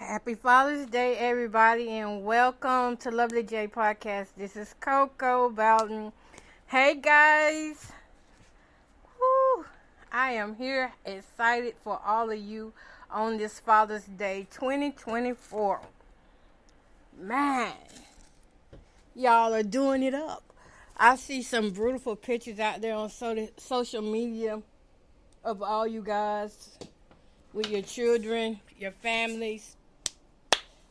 Happy Father's Day, everybody, and welcome to Lovely J Podcast. This is Coco Bowden. Hey, guys. Woo. I am here excited for all of you on this Father's Day 2024. Man, y'all are doing it up. I see some beautiful pictures out there on social media of all you guys with your children, your families.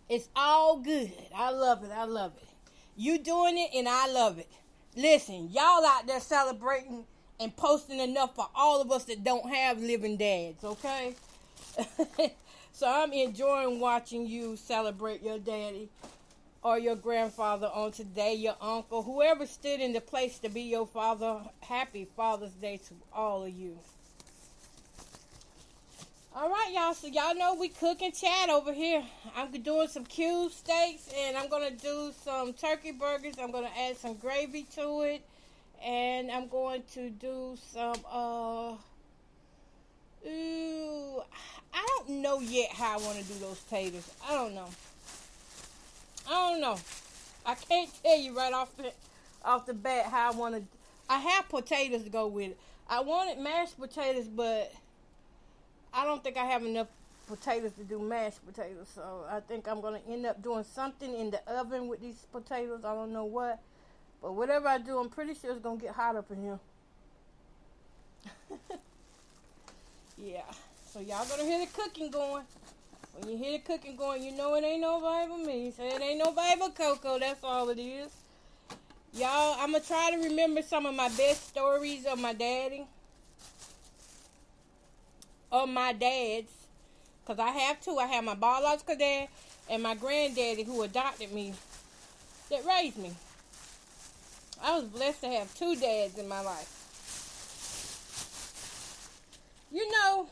It's all good. I love it. I love it. You doing it and I love it. Listen, y'all out there celebrating and posting enough for all of us that don't have living dads, okay? So I'm enjoying watching you celebrate your daddy or your grandfather on today, your uncle, whoever stood in the place to be your father. Happy Father's Day to all of you. All right, y'all. So y'all know we cook and chat over here. I'm doing some cube steaks, and I'm going to do some turkey burgers. I'm going to add some gravy to it, and I'm going to do some, I don't know yet how I want to do those taters. I don't know. I can't tell you right off the bat how I want to. I have potatoes to go with it. I wanted mashed potatoes, but I don't think I have enough potatoes to do mashed potatoes, so I think I'm going to end up doing something in the oven with these potatoes. I don't know what, but whatever I do, I'm pretty sure it's going to get hot up in here. Yeah, so y'all going to hear the cooking going. When you hear the cooking going, you know it ain't nobody but me. So it ain't nobody but Coco, that's all it is. Y'all, I'm going to try to remember some of my best stories of my daddy. Of my dads, because I have two. I have my biological dad and my granddaddy who adopted me, that raised me. I was blessed to have two dads in my life. You know,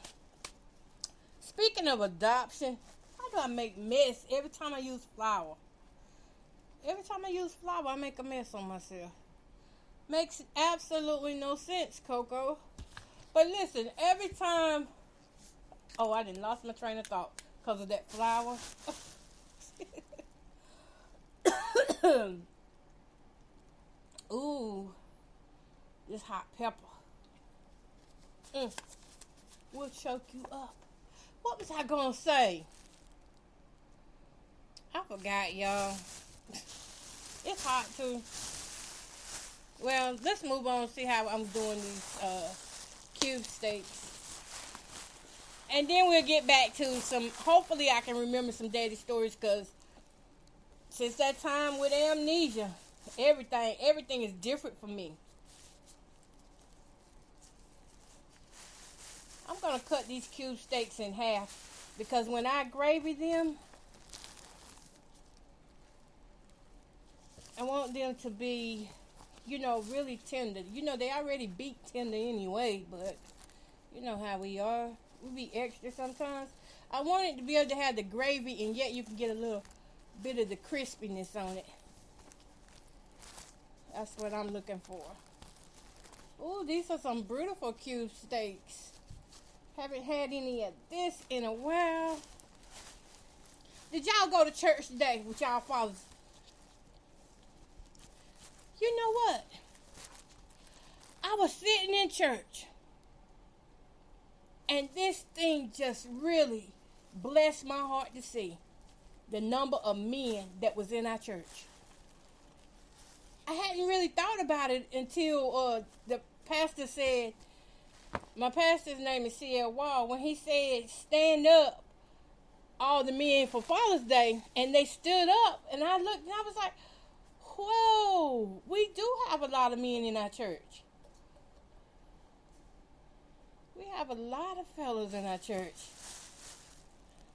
speaking of adoption, how do I make mess every time I use flour? Every time I use flour, I make a mess on myself. Makes absolutely no sense, Coco. But listen, every time... Oh, I done lost my train of thought because of that flour. Ooh, this hot pepper. Will choke you up. What was I going to say? I forgot, y'all. It's hot, too. Well, let's move on and see how I'm doing these cube steaks. And then we'll get back to some, hopefully I can remember some daddy stories, because since that time with amnesia, everything is different for me. I'm going to cut these cube steaks in half, because when I gravy them, I want them to be, really tender. They already beat tender anyway, but you know how we are. We be extra sometimes. I want it to be able to have the gravy, and yet you can get a little bit of the crispiness on it. That's what I'm looking for. Ooh, these are some beautiful cube steaks. Haven't had any of this in a while. Did y'all go to church today with y'all fathers? You know what? I was sitting in church, and this thing just really blessed my heart to see the number of men that was in our church. I hadn't really thought about it until the pastor said, my pastor's name is C.L. Wall, when he said, stand up, all the men for Father's Day, and they stood up, and I looked, and I was like, whoa, we do have a lot of men in our church. We have a lot of fellas in our church.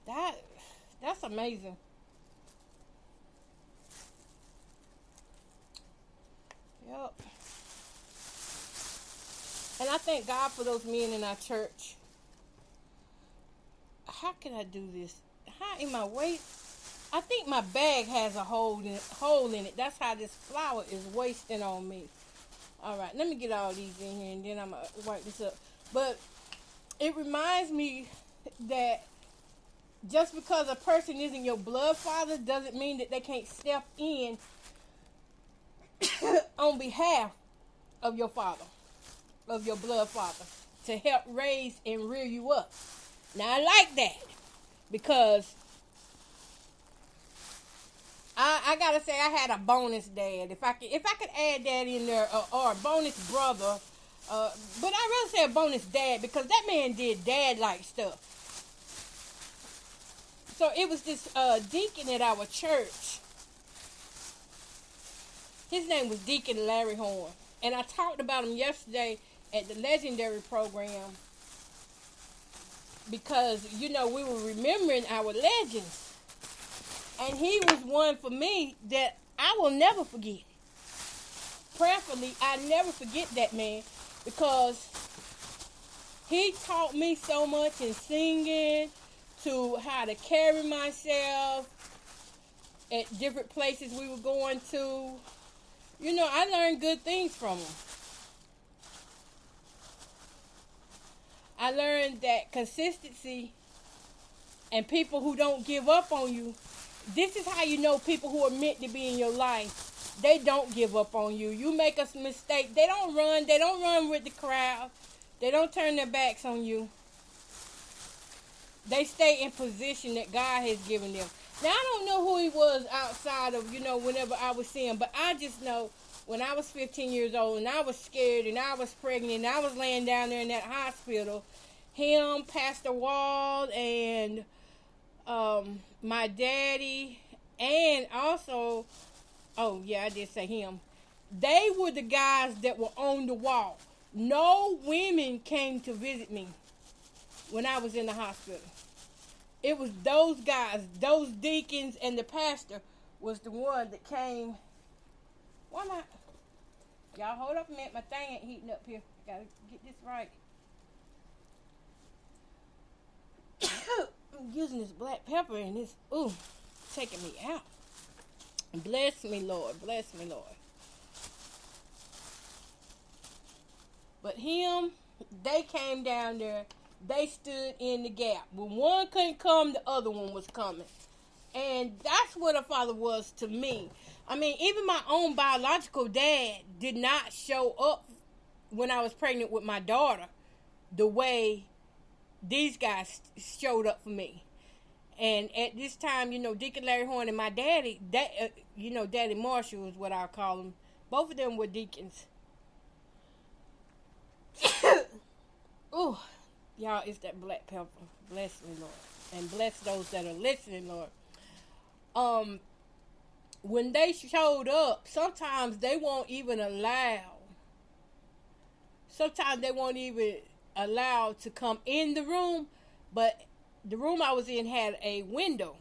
That's amazing. Yep. And I thank God for those men in our church. How can I do this? How in my weight? I think my bag has a hole in it. That's how this flour is wasting on me. All right, let me get all these in here, and then I'm going to wipe this up. But it reminds me that just because a person isn't your blood father doesn't mean that they can't step in on behalf of your father, of your blood father, to help raise and rear you up. Now I like that because I gotta say I had a bonus dad. If I could add that in there, or a bonus brother, but I really say a bonus dad because that man did dad like stuff. So it was this deacon at our church. His name was Deacon Larry Horn. And I talked about him yesterday at the Legendary program because, you know, we were remembering our legends. And he was one for me that I will never forget. Prayerfully, I never forget that man because he taught me so much in singing, to how to carry myself at different places we were going to. You know, I learned good things from him. I learned that consistency and people who don't give up on you, this is how you know people who are meant to be in your life. They don't give up on you. You make a mistake, they don't run. They don't run with the crowd. They don't turn their backs on you. They stay in position that God has given them. Now, I don't know who he was outside of, you know, whenever I was seeing, but I just know when I was 15 years old and I was scared and I was pregnant and I was laying down there in that hospital, him, Pastor Wald, and my daddy, and also, oh yeah, I did say him, they were the guys that were on the wall. No women came to visit me when I was in the hospital. It was those guys, those deacons, and the pastor was the one that came. Why not? Y'all hold up a minute. My thing ain't heating up here. Gotta get this right. I'm using this black pepper and it's, taking me out. Bless me, Lord. Bless me, Lord. But him, they came down there. They stood in the gap. When one couldn't come, the other one was coming. And that's what a father was to me. I mean, even my own biological dad did not show up when I was pregnant with my daughter the way these guys showed up for me. And at this time, you know, Deacon Larry Horn and my daddy, Daddy Marshall is what I call him. Both of them were deacons. Ooh. Y'all, it's that black pepper. Bless me, Lord. And bless those that are listening, Lord. When they showed up, sometimes they won't even allow to come in the room, but the room I was in had a window.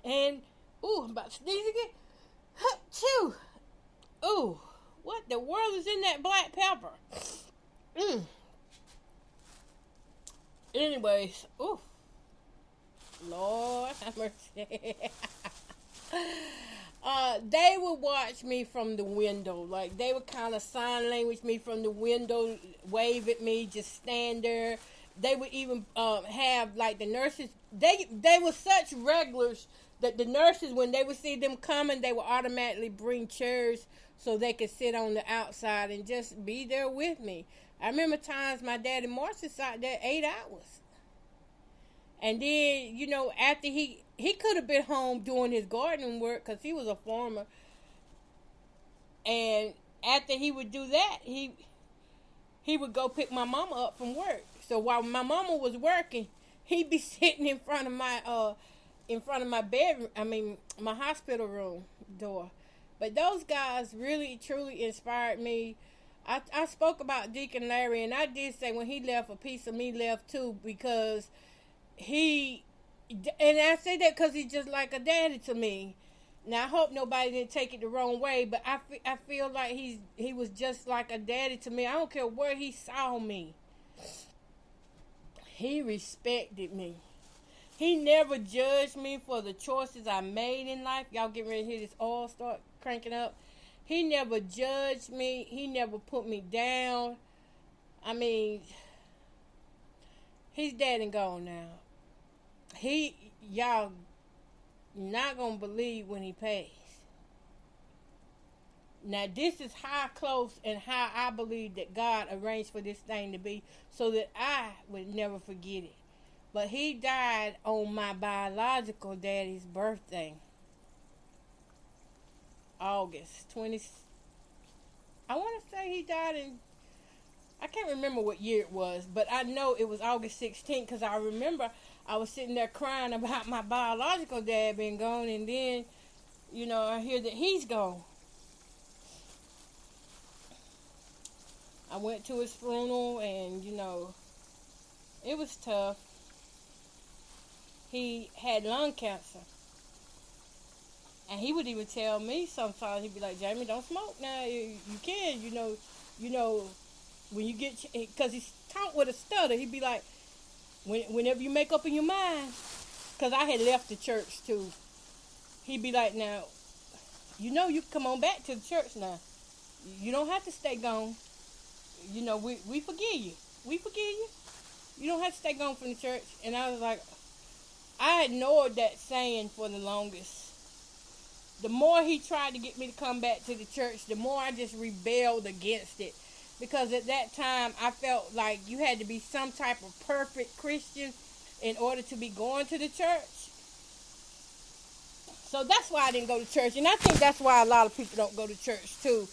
And, I'm about to sneeze again. Achoo! Ooh, what the world is in that black pepper? Anyways, Lord have mercy. They would watch me from the window. Like, they would kind of sign language me from the window, wave at me, just stand there. They would even have, like, the nurses. They were such regulars that the nurses, when they would see them coming, they would automatically bring chairs so they could sit on the outside and just be there with me. I remember times my daddy Marshall sat there 8 hours. And then, you know, after he could have been home doing his gardening work because he was a farmer. And after he would do that, he would go pick my mama up from work. So while my mama was working, he'd be sitting in front of my bedroom, my hospital room door. But those guys really, truly inspired me. I spoke about Deacon Larry, and I did say when he left, a piece of me left too, because and I say that because he's just like a daddy to me. Now, I hope nobody didn't take it the wrong way, but I feel like he was just like a daddy to me. I don't care where he saw me. He respected me. He never judged me for the choices I made in life. Y'all getting ready to hear this oil start cranking up. He never judged me. He never put me down. I mean, he's dead and gone now. y'all not gonna believe when he passed. Now this is how close and how I believe that God arranged for this thing to be so that I would never forget it. But he died on my biological daddy's birthday. August 20. I want to say he died in, I can't remember what year it was, but I know it was August 16th because I remember I was sitting there crying about my biological dad being gone, and then, I hear that he's gone. I went to his funeral, and, it was tough. He had lung cancer. And he would even tell me sometimes, he'd be like, Jamie, don't smoke now. You can, when you get, because he's talk with a stutter, he'd be like, whenever you make up in your mind, because I had left the church too, he'd be like, now, you can come on back to the church now. You don't have to stay gone. We forgive you. We forgive you. You don't have to stay gone from the church. And I was like, I ignored that saying for the longest. The more he tried to get me to come back to the church, the more I just rebelled against it. Because at that time, I felt like you had to be some type of perfect Christian in order to be going to the church. So that's why I didn't go to church. And I think that's why a lot of people don't go to church too.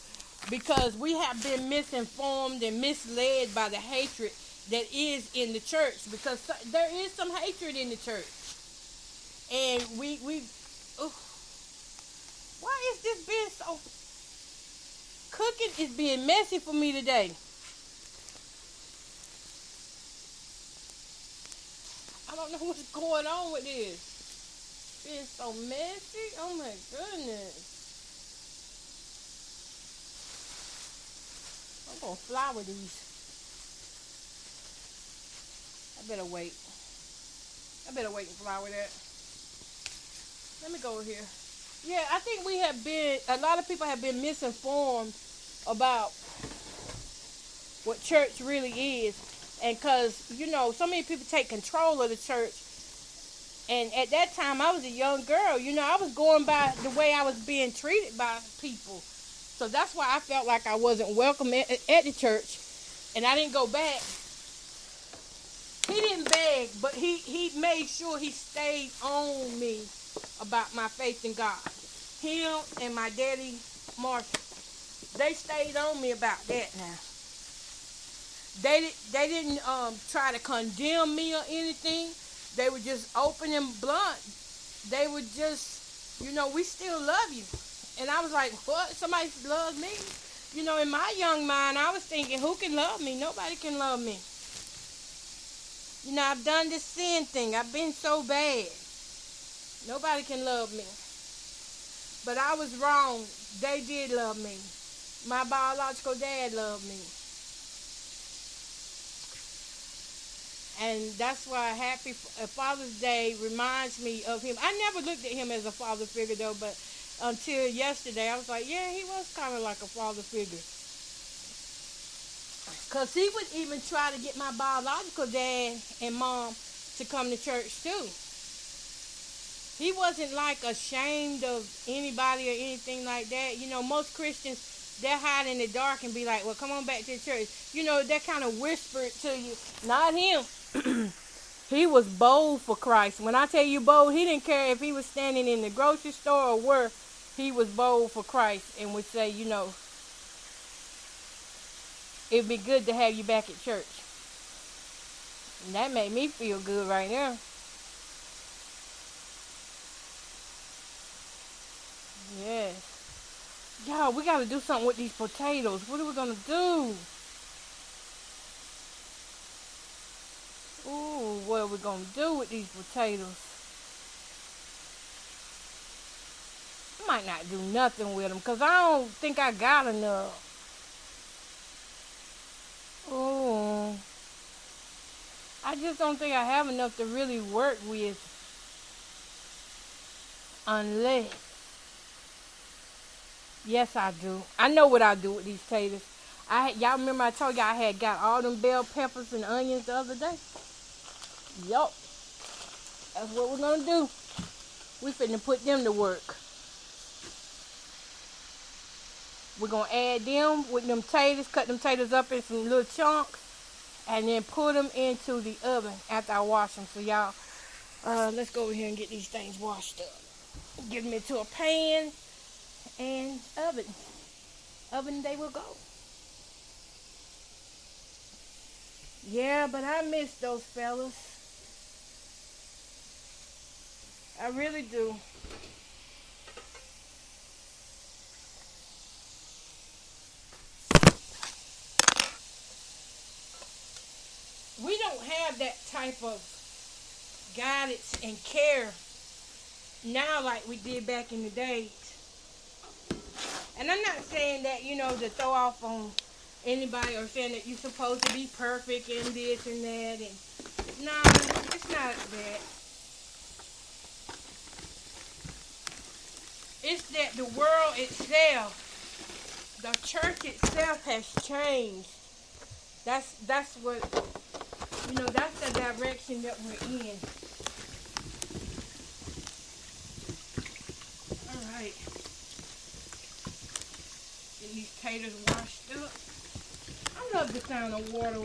Because we have been misinformed and misled by the hatred that is in the church. Because there is some hatred in the church. And why is this being so... Cooking is being messy for me today. I don't know what's going on with this. Being so messy. Oh my goodness. I'm going to flour these. I better wait and flour that. Let me go over here. Yeah, I think a lot of people have been misinformed about what church really is. And because, so many people take control of the church. And at that time, I was a young girl. I was going by the way I was being treated by people. So that's why I felt like I wasn't welcome at the church. And I didn't go back. He didn't beg, but he made sure he stayed on me about my faith in God. Him and my daddy, Marshall, they stayed on me about that now. They didn't try to condemn me or anything. They were just open and blunt. They were just, we still love you. And I was like, what? Somebody loves me? In my young mind, I was thinking, who can love me? Nobody can love me. I've done this sin thing. I've been so bad. Nobody can love me. But I was wrong. They did love me. My biological dad loved me. And that's why happy Father's Day reminds me of him. I never looked at him as a father figure, though, but until yesterday, I was like, yeah, he was kind of like a father figure. Because he would even try to get my biological dad and mom to come to church, too. He wasn't like ashamed of anybody or anything like that. Most Christians, they'll hide in the dark and be like, well, come on back to the church. That kind of whisper it to you. Not him. He was bold for Christ. When I tell you bold, he didn't care if he was standing in the grocery store or where. He was bold for Christ and would say, it'd be good to have you back at church. And that made me feel good right there. Yes. Y'all, we got to do something with these potatoes. What are we going to do? Ooh, what are we going to do with these potatoes? I might not do nothing with them because I don't think I got enough. Ooh. I just don't think I have enough to really work with. Unless. Yes, I do. I know what I do with these potatoes. Y'all remember I told y'all I had got all them bell peppers and onions the other day? Yup. That's what we're gonna do. We finna put them to work. We're gonna add them with them taters, cut them taters up in some little chunks, and then put them into the oven after I wash them. So y'all, let's go over here and get these things washed up. Get them into a pan and oven. Oven they will go. Yeah, but I miss those fellas. I really do. We don't have that type of guidance and care now like we did back in the days. And I'm not saying that, to throw off on anybody or saying that you're supposed to be perfect and this and that. And no, it's not that. It's that the world itself, the church itself has changed. That's what, that's the direction that we're in. All right. Get these taters washed up. I love the sound of water.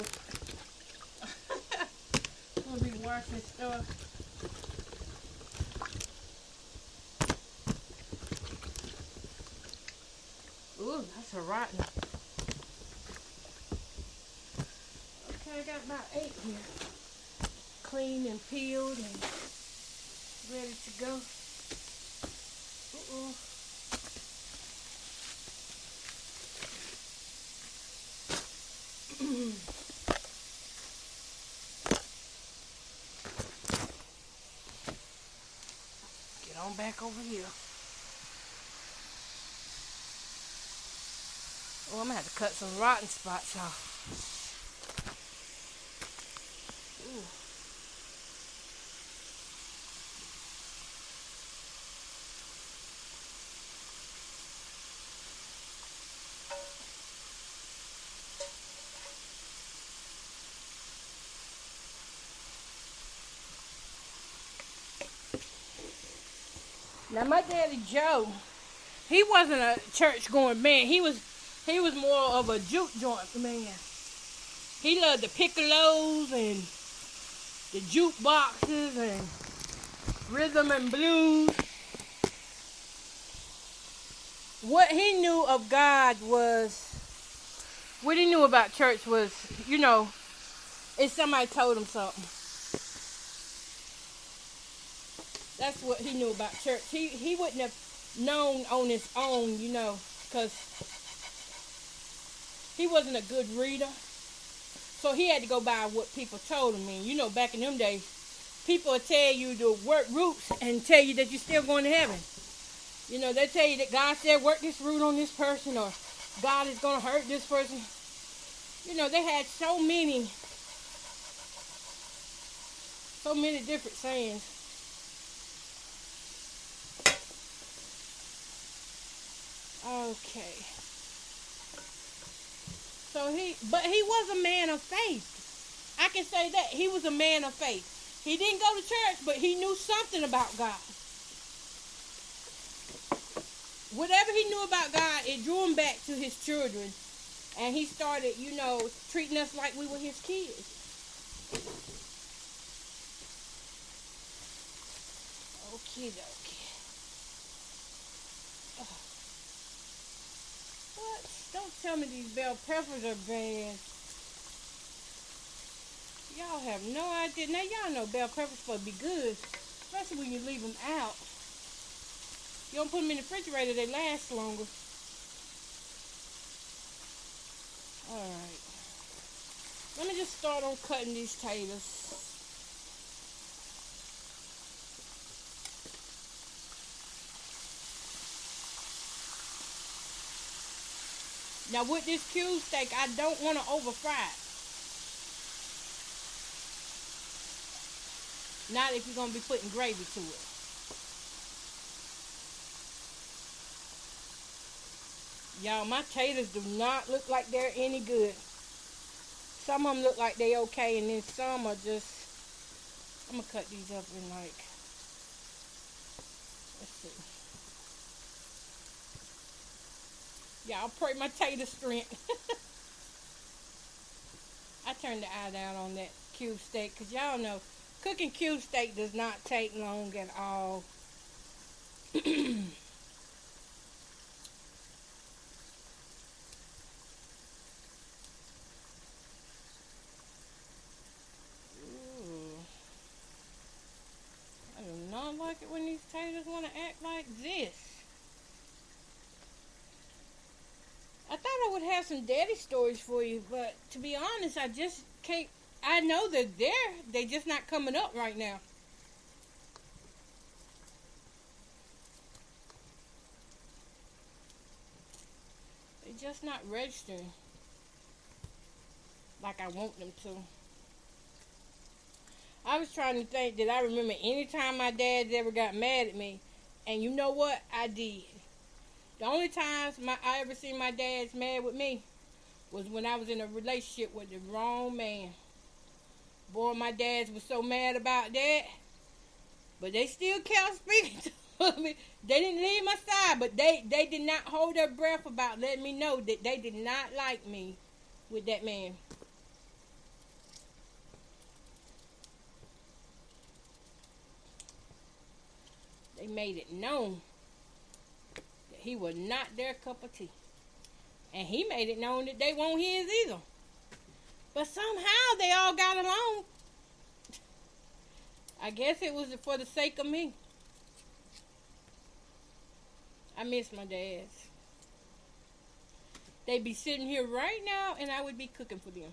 I'm gonna be washing stuff. Ooh, that's a rotten. Okay, I got about 8 here. Clean and peeled and ready to go. Uh-oh. Get on back over here. Oh, I'm gonna have to cut some rotten spots off. Ooh. Now my daddy Joe, he wasn't a church going man. He was more of a juke joint man. He loved the piccolos and the jukeboxes and rhythm and blues. What he knew of God what he knew about church was, if somebody told him something. That's what he knew about church. He wouldn't have known on his own, because he wasn't a good reader. So he had to go by what people told him. And, back in them days, people would tell you to work roots and tell you that you're still going to heaven. They tell you that God said work this root on this person, or God is going to hurt this person. They had so many different sayings. Okay. So he was a man of faith. I can say that. He was a man of faith. He didn't go to church, but he knew something about God. Whatever he knew about God, it drew him back to his children. And he started, treating us like we were his kids. Okie dokie. What? Don't tell me these bell peppers are bad. Y'all have no idea. Now y'all know bell peppers supposed to be good, especially when you leave them out. You don't put them in the refrigerator, they last longer. Alright. Let me just start on cutting these taters. Now with this cube steak, I don't want to over fry it. Not if you're going to be putting gravy to it. Y'all, my taters do not look like they're any good. Some of them look like they okay, and then some are just I'm gonna cut these up in like, let's see. Y'all pray my tater strength. I turned the eye down on that cube steak because y'all know cooking cube steak does not take long at all. Ooh, I do not like it when these taters want to act like this. I thought I would have some daddy stories for you, but to be honest, I just can't. I know they're there. They just not coming up right now. They just not registering like I want them to. I was trying to think that I remember any time my dad ever got mad at me, and you know what? I did. The only times I ever seen my dad's mad with me was when I was in a relationship with the wrong man. Boy, my dads was so mad about that, but they still kept speaking to me. They didn't leave my side, but they did not hold their breath about letting me know that they did not like me with that man. They made it known that he was not their cup of tea. And he made it known that they weren't his either. But somehow they all got along. I guess it was for the sake of me. I miss my dads. They'd be sitting here right now and I would be cooking for them.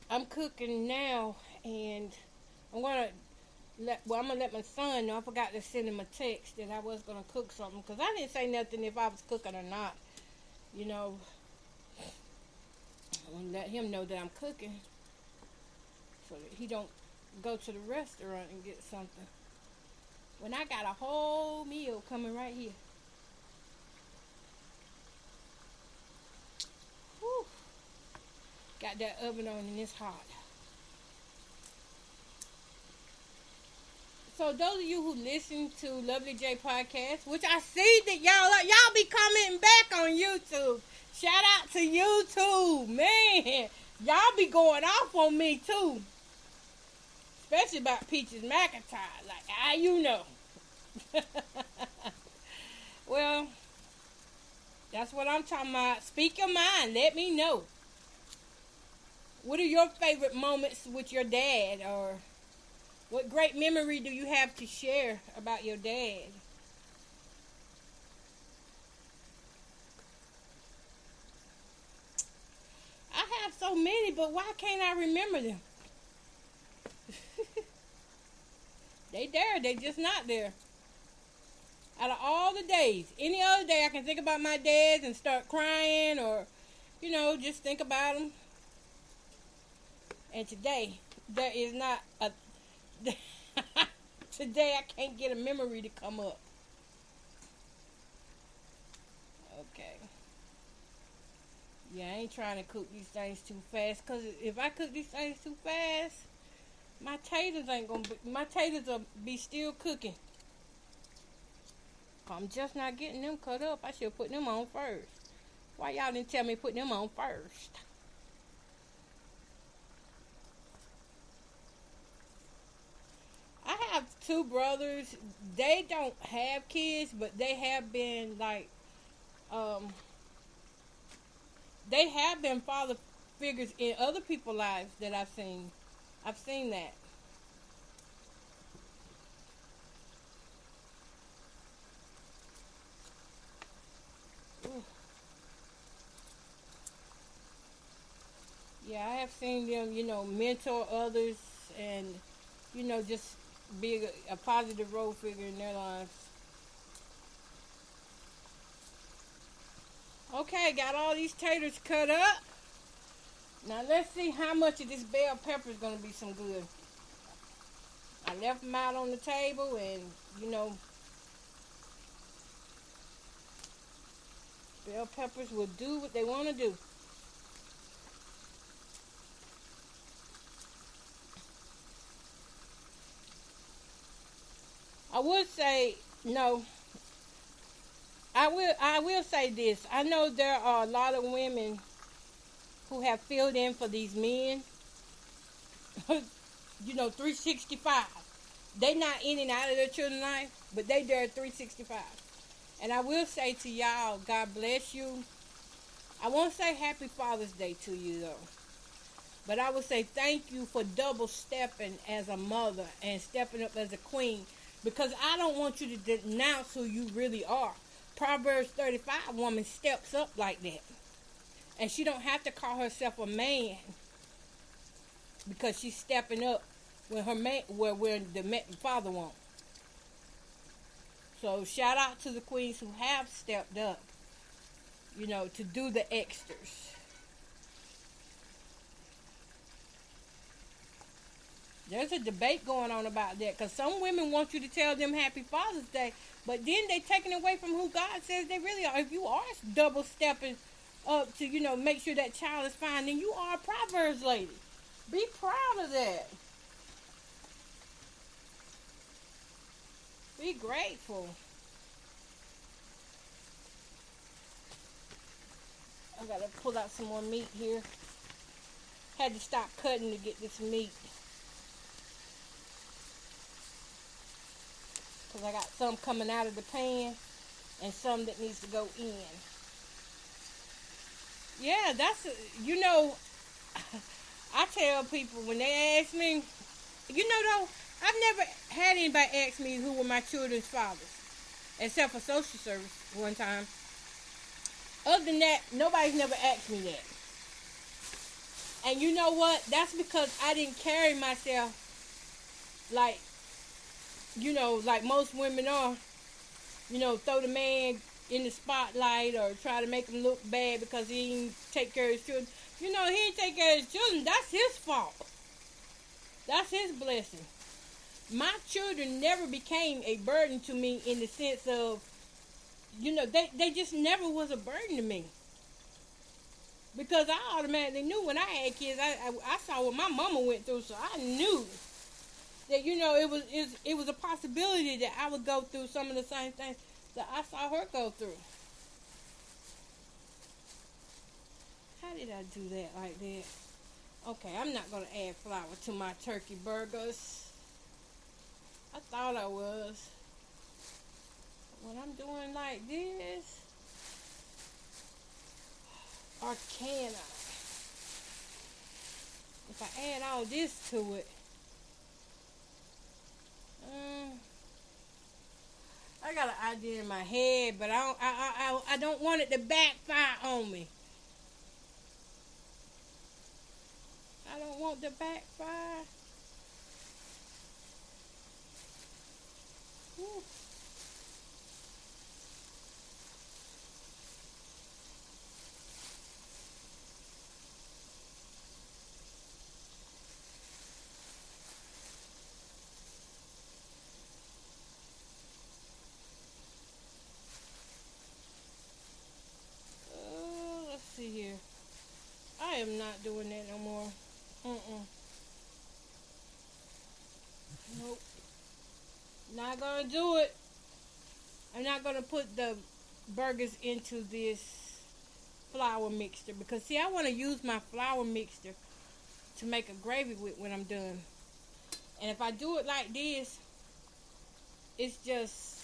I'm cooking now and I'm gonna let my son know. I forgot to send him a text that I was gonna cook something because I didn't say nothing if I was cooking or not. You know, I'm gonna let him know that I'm cooking so that he don't go to the restaurant and get something when I got a whole meal coming right here. Whew. Got that oven on and it's hot. So those of you who listen to Lovely J podcast, which I see that y'all be commenting back on YouTube. Shout out to YouTube, man. Y'all be going off on me too, especially about Peaches McIntyre. Like, how you know? Well, that's what I'm talking about. Speak your mind. Let me know. What are your favorite moments with your dad, or what great memory do you have to share about your dad? I have so many, but why can't I remember them? They there, they just not there. Out of all the days, any other day I can think about my dad and start crying or, just think about them. And today, there is not a... Today I can't get a memory to come up. Okay. Yeah, I ain't trying to cook these things too fast, because if I cook these things too fast, my taters will be still cooking. I'm just not getting them cut up. I should put them on first. Why y'all didn't tell me to put them on first? I have two brothers. They don't have kids, but they have been um, they have been father figures in other people's lives that I've seen. I've seen that. Ooh. Yeah, I have seen them, mentor others and, just be a positive role figure in their lives. Okay, got all these taters cut up. Now let's see how much of this bell pepper is going to be some good. I left them out on the table and, bell peppers will do what they want to do. I would say no. I will say this. I know there are a lot of women who have filled in for these men. 365. They not in and out of their children's life, but they there 365. And I will say to y'all, God bless you. I won't say Happy Father's Day to you though, but I would say thank you for double stepping as a mother and stepping up as a queen, because I don't want you to denounce who you really are. Proverbs 35 woman steps up like that, and she don't have to call herself a man because she's stepping up when her man, where the father won't. So shout out to the queens who have stepped up, to do the extras. There's a debate going on about that, because some women want you to tell them Happy Father's Day, but then they taking away from who God says they really are. If you are double stepping up to, make sure that child is fine, then you are a Proverbs lady. Be proud of that. Be grateful. I gotta pull out some more meat here. Had to stop cutting to get this meat, because I got some coming out of the pan and some that needs to go in. Yeah, I tell people when they ask me, though, I've never had anybody ask me who were my children's fathers, except for social service one time. Other than that, nobody's never asked me that. And you know what? That's because I didn't carry myself like, like most women are. Throw the man in the spotlight or try to make him look bad because he didn't take care of his children. He didn't take care of his children. That's his fault. That's his blessing. My children never became a burden to me in the sense of, they just never was a burden to me. Because I automatically knew when I had kids, I saw what my mama went through, so I knew that, it was a possibility that I would go through some of the same things that I saw her go through. How did I do that like that? Okay, I'm not going to add flour to my turkey burgers. I thought I was. When I'm doing like this, or can I? If I add all this to it, I got an idea in my head, but I don't want it to backfire on me. I don't want to backfire. Whew. Let's see here. I am not doing that no more. Nope. Not gonna do it. I'm not gonna put the burgers into this flour mixture, because see, I want to use my flour mixture to make a gravy with when I'm done. And if I do it like this, it's just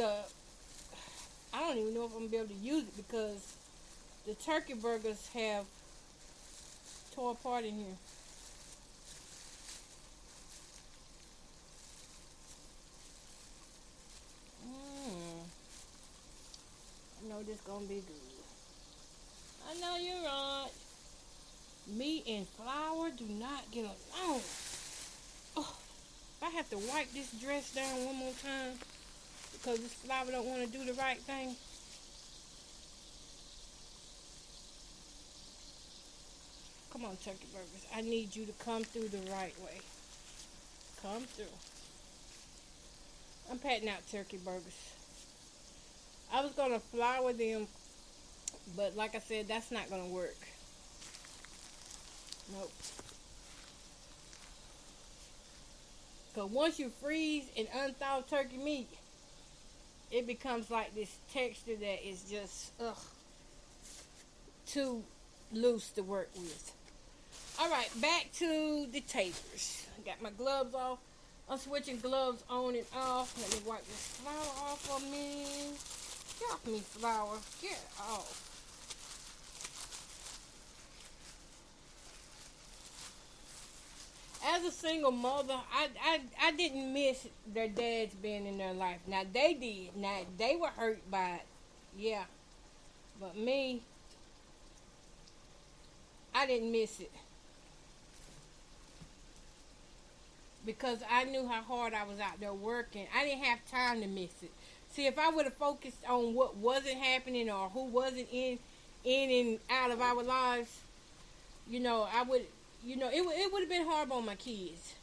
I don't even know if I'm gonna be able to use it, because the turkey burgers have tore apart in here. I know this gonna be good. I know you're right. Meat and flour do not get along. Oh, if I have to wipe this dress down one more time because this flour don't want to do the right thing. Come on, turkey burgers. I need you to come through the right way. Come through. I'm patting out turkey burgers. I was going to flour them, but like I said, that's not going to work. Nope. Because once you freeze and unthaw turkey meat, it becomes like this texture that is just too loose to work with. Alright, back to the taters. Got my gloves off. I'm switching gloves on and off. Let me wipe this flour off of me. Get off me, flour. Get off. As a single mother, I didn't miss their dads being in their life. Now, they did. Now, they were hurt by it. Yeah. But me, I didn't miss it. Because I knew how hard I was out there working. I didn't have time to miss it. See, if I would have focused on what wasn't happening or who wasn't in and out of our lives, I would, it would have been hard on my kids.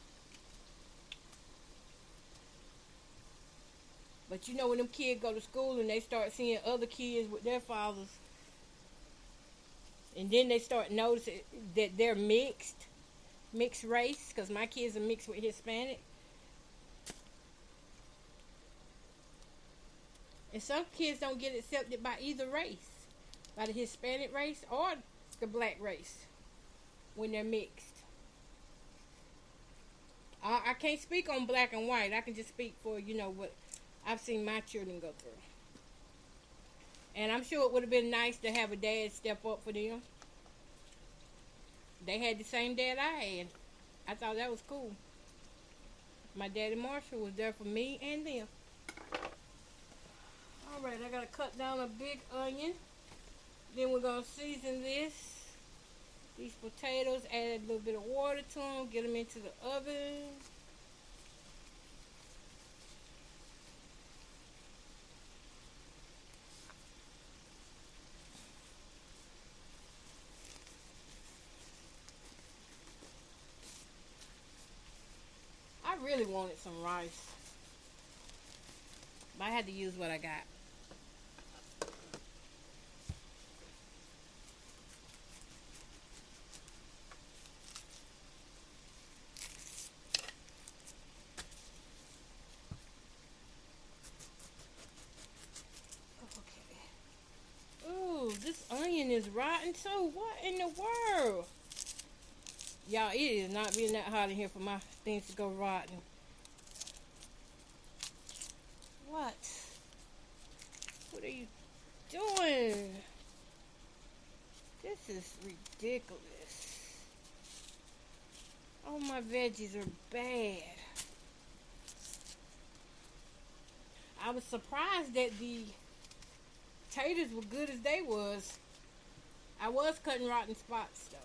But when them kids go to school and they start seeing other kids with their fathers, and then they start noticing that they're mixed race, because my kids are mixed with Hispanic. And some kids don't get accepted by either race, by the Hispanic race or the black race, when they're mixed. I can't speak on black and white. I can just speak for, what I've seen my children go through. And I'm sure it would have been nice to have a dad step up for them. They had the same dad I had. I thought that was cool. My daddy Marshall was there for me and them. Alright, I gotta cut down a big onion. Then we're gonna season these potatoes, add a little bit of water to them, get them into the oven. I really wanted some rice, but I had to use what I got. Okay. Ooh, this onion is rotten too. What in the world? Y'all, it is not being that hot in here for my things to go rotten. What? What are you doing? This is ridiculous. All my veggies are bad. I was surprised that the taters were good as they was. I was cutting rotten spots though.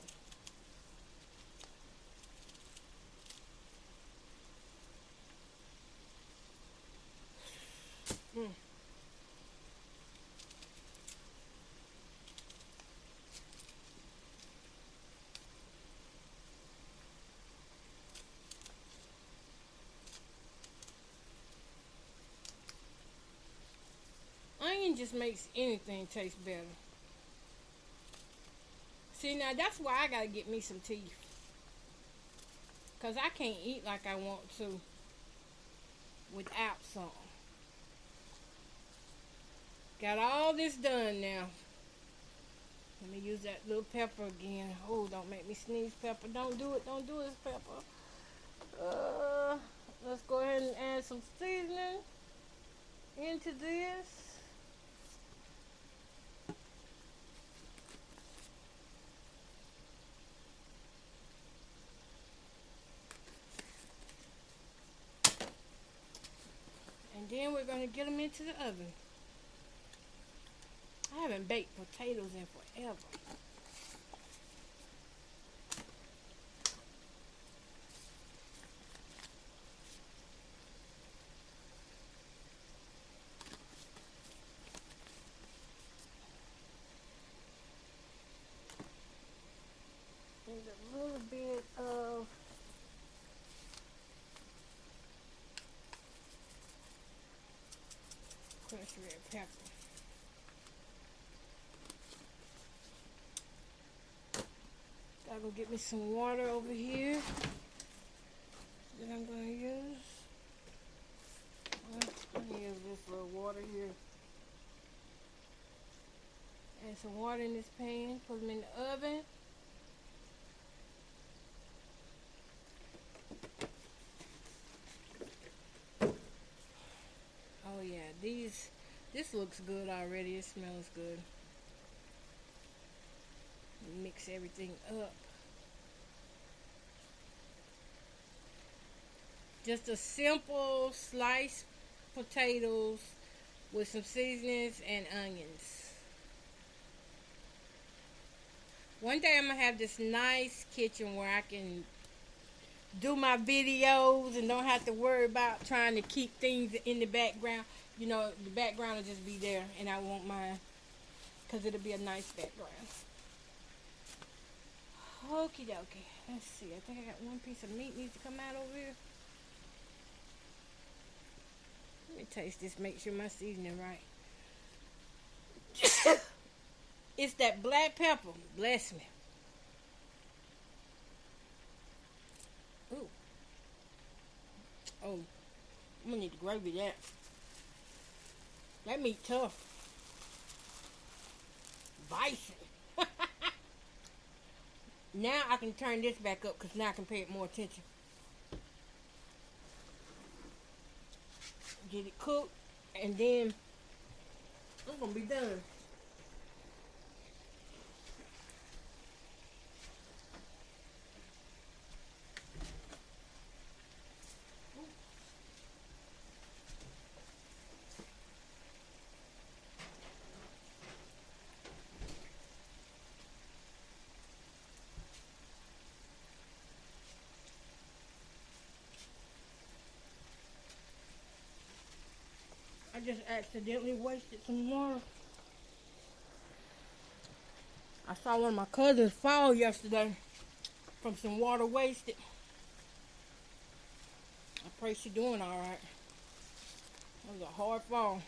Onion just makes anything taste better. See, now that's why I gotta get me some teeth. Because I can't eat like I want to without some. Got all this done now. Let me use that little pepper again. Oh, don't make me sneeze, pepper. Don't do it. Don't do it, pepper. Let's go ahead and add some seasoning into this. And then we're going to get them into the oven. I haven't baked potatoes in forever. There's a little bit of crushed red pepper. Gotta go get me some water over here. that I'm going to use. I'm going to use this little water here. Add some water in this pan. Put them in the oven. Oh yeah, this looks good already. It smells good. Mix everything up. Just a simple sliced potatoes with some seasonings and onions. One day I'm gonna have this nice kitchen where I can do my videos and don't have to worry about trying to keep things in the background. You know, the background will just be there, and I won't mind because it'll be a nice background. Okie dokie. Let's see. I think I got one piece of meat needs to come out over here. Let me taste this. Make sure my seasoning right. It's that black pepper. Bless me. Ooh. Oh, I'm gonna need to gravy that. That meat tough. Bison. Now I can turn this back up because now I can pay it more attention. Get it cooked, and then I'm gonna be done. I just accidentally wasted some water. I saw one of my cousins fall yesterday from some water wasted. I pray she's doing all right. That was a hard fall.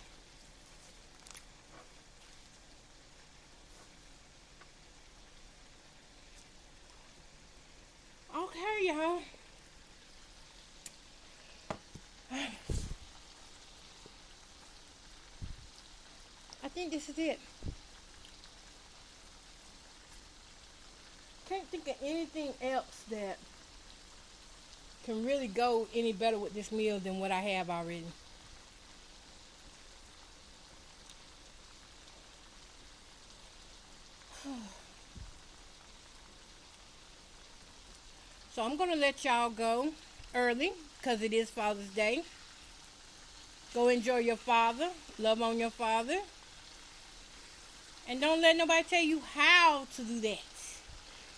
Okay, y'all. I think this is it. Can't think of anything else that can really go any better with this meal than what I have already. So I'm going to let y'all go early because it is Father's Day. Go enjoy your father. Love on your father. And don't let nobody tell you how to do that.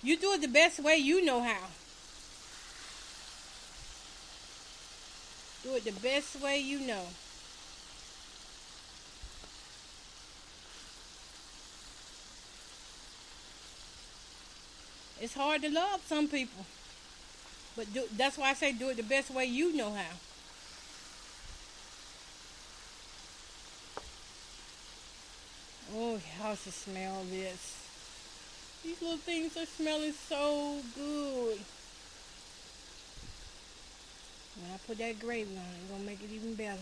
You do it the best way you know how. Do it the best way you know. It's hard to love some people. But that's why I say do it the best way you know how. Oh, y'all should smell this. These little things are smelling so good. When I put that gravy on it, it's going to make it even better.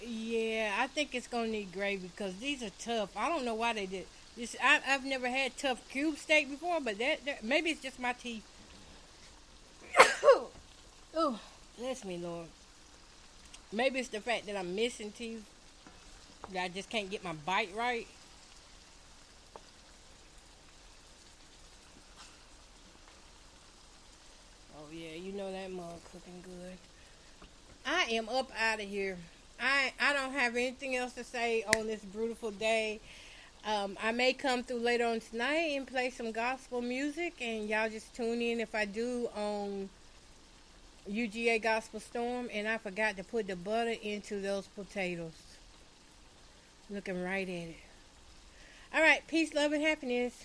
Yeah, I think it's going to need gravy because these are tough. I don't know why they did this. I've never had tough cube steak before, but that maybe it's just my teeth. Oh, bless me, Lord. Maybe it's the fact that I'm missing teeth. That I just can't get my bite right. Oh yeah, you know that mug cooking good. I am up out of here. I don't have anything else to say on this beautiful day. I may come through later on tonight and play some gospel music, and y'all just tune in if I do on UGA Gospel Storm. And I forgot to put the butter into those potatoes. Looking right at it. All right, peace, love, and happiness.